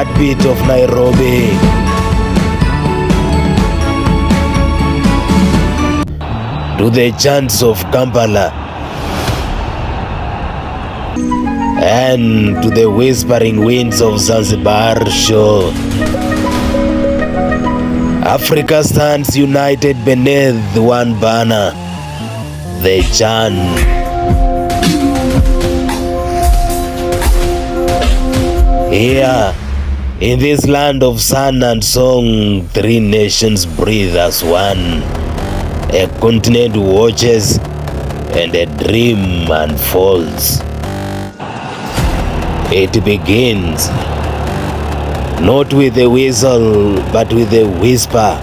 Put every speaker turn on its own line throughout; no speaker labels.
heartbeat of Nairobi. To the chants of Kampala, and to the whispering winds of Zanzibar shore. Africa stands united beneath one banner, the Chan. Here, in this land of sun and song, three nations breathe as one. A continent watches and a dream unfolds. It begins not with a whistle, but with a whisper.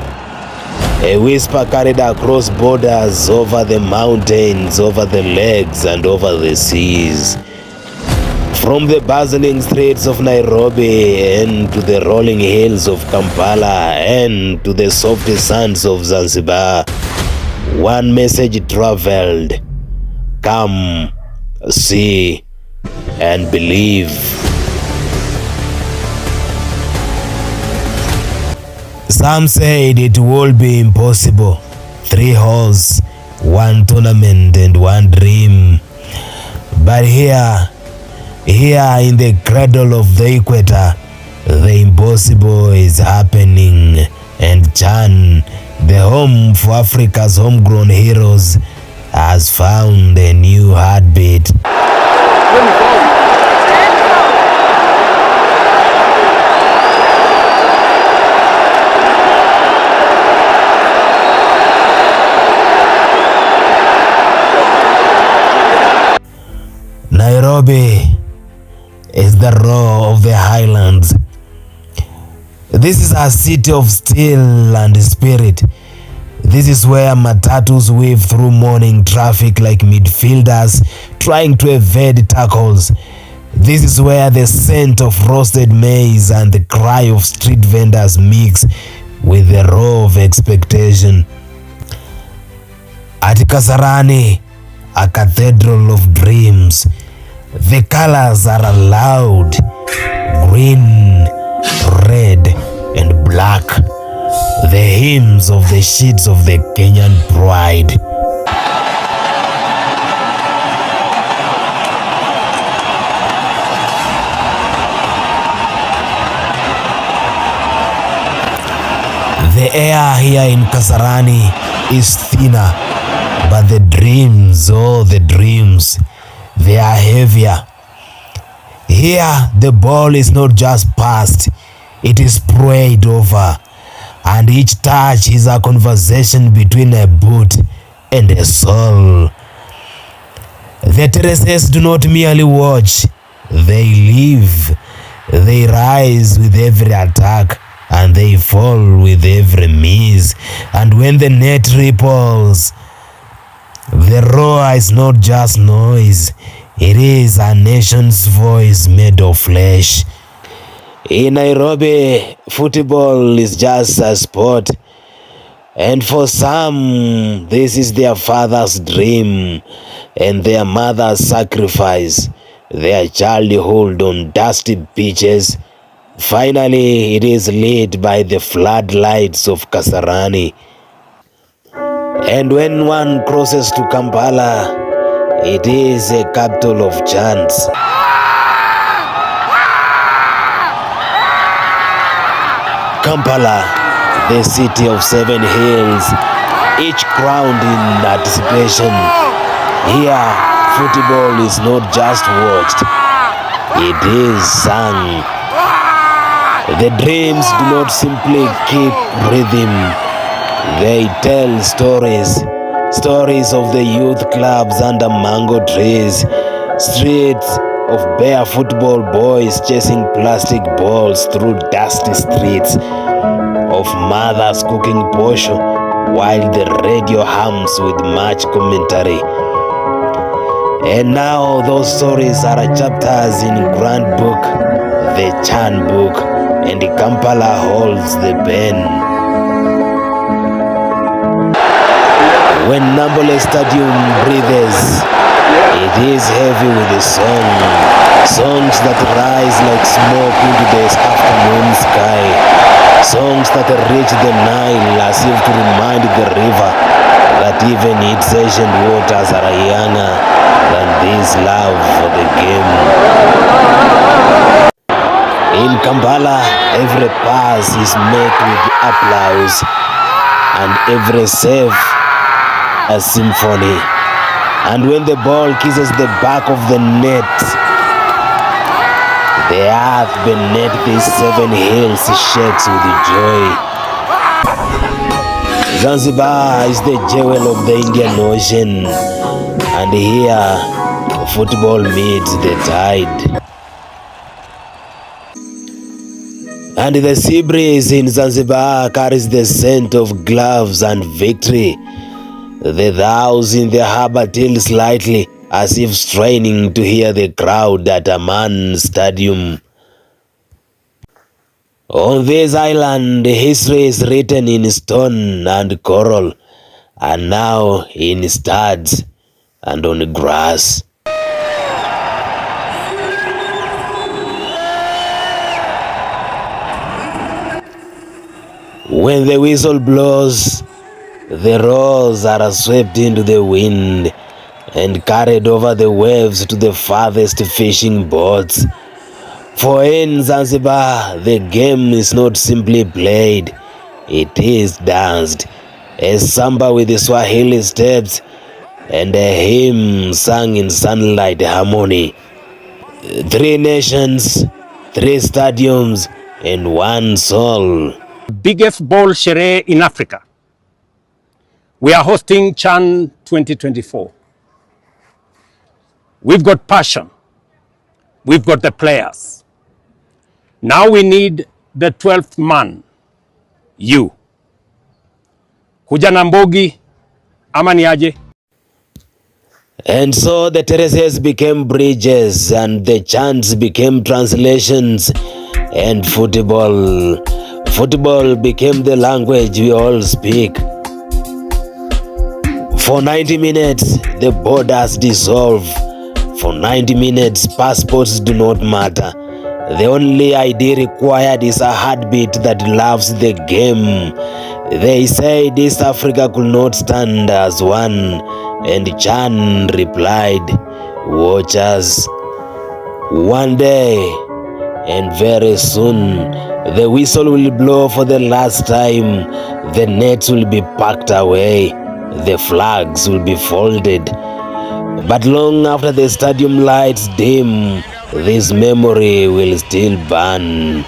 A whisper carried across borders, over the mountains, over the lakes, and over the seas. From the bustling streets of Nairobi, and to the rolling hills of Kampala, and to the soft sands of Zanzibar, one message traveled: come, see, and believe. Some said it would be impossible. 3 halls, 1 tournament, and 1 dream. But here in the cradle of the equator, the impossible is happening. And Chan, the home for Africa's homegrown heroes, has found a new heartbeat. Nairobi is the roar of the highlands. This is a city of steel and spirit. This is where matatus weave through morning traffic like midfielders trying to evade tackles. This is where the scent of roasted maize and the cry of street vendors mix with the roar of expectation. At Kasarani, a cathedral of dreams, the colors are loud: green, red, and black. The hymns of the sheets of the Kenyan pride. The air here in Kasarani is thinner, but the dreams, they are heavier. Here, the ball is not just passed, it is prayed over, and each touch is a conversation between a boot and a soul. The terraces do not merely watch, they live. They rise with every attack, and they fall with every miss. And when the net ripples, the roar is not just noise, it is a nation's voice made of flesh. In Nairobi, football is just a sport, and for some, this is their father's dream and their mother's sacrifice, their childhood on dusty beaches. Finally, it is lit by the floodlights of Kasarani. And when one crosses to Kampala, it is a capital of chants. Kampala, the city of 7 hills, each crowned in anticipation. Here, football is not just watched, it is sung. The dreams do not simply keep rhythm, they tell stories. Stories of the youth clubs under mango trees, streets of bare football boys chasing plastic balls through dusty streets, of mothers cooking posho while the radio hums with much commentary. And now those stories are chapters in grand book, the Chan book, and Kampala holds the pen. When Namboole Stadium breathes, It is heavy with the songs that rise like smoke into the afternoon sky, songs that reach the Nile as if to remind the river that even its ancient waters are younger than this love for the game. In Kampala, every pass is met with applause, and every save a symphony. And when the ball kisses the back of the net, the earth beneath these 7 hills shakes with joy. Zanzibar is the jewel of the Indian Ocean, and here football meets the tide. And the sea breeze in Zanzibar carries the scent of gloves and victory. The dows in the harbor tilt slightly, as if straining to hear the crowd at Amaan Stadium. On this island, history is written in stone and coral, and now in studs and on grass. When the whistle blows, the roars are swept into the wind and carried over the waves to the farthest fishing boats. For in Zanzibar, the game is not simply played, it is danced. A samba with the Swahili steps and a hymn sung in sunlight harmony. 3 nations, 3 stadiums, and 1 soul.
Biggest ball sherehe in Africa. We are hosting CHAN 2024. We've got passion. We've got the players. Now we need the 12th man, you. Kuja na mbogi ama ni aje?
And so the terraces became bridges and the chants became translations, and football became the language we all speak. For 90 minutes, the borders dissolve. For 90 minutes, passports do not matter. The only ID required is a heartbeat that loves the game. They said East Africa could not stand as one, and CHAN replied, watch us. One day, and very soon, the whistle will blow for the last time, the nets will be packed away, the flags will be folded. But long after the stadium lights dim, this memory will still burn.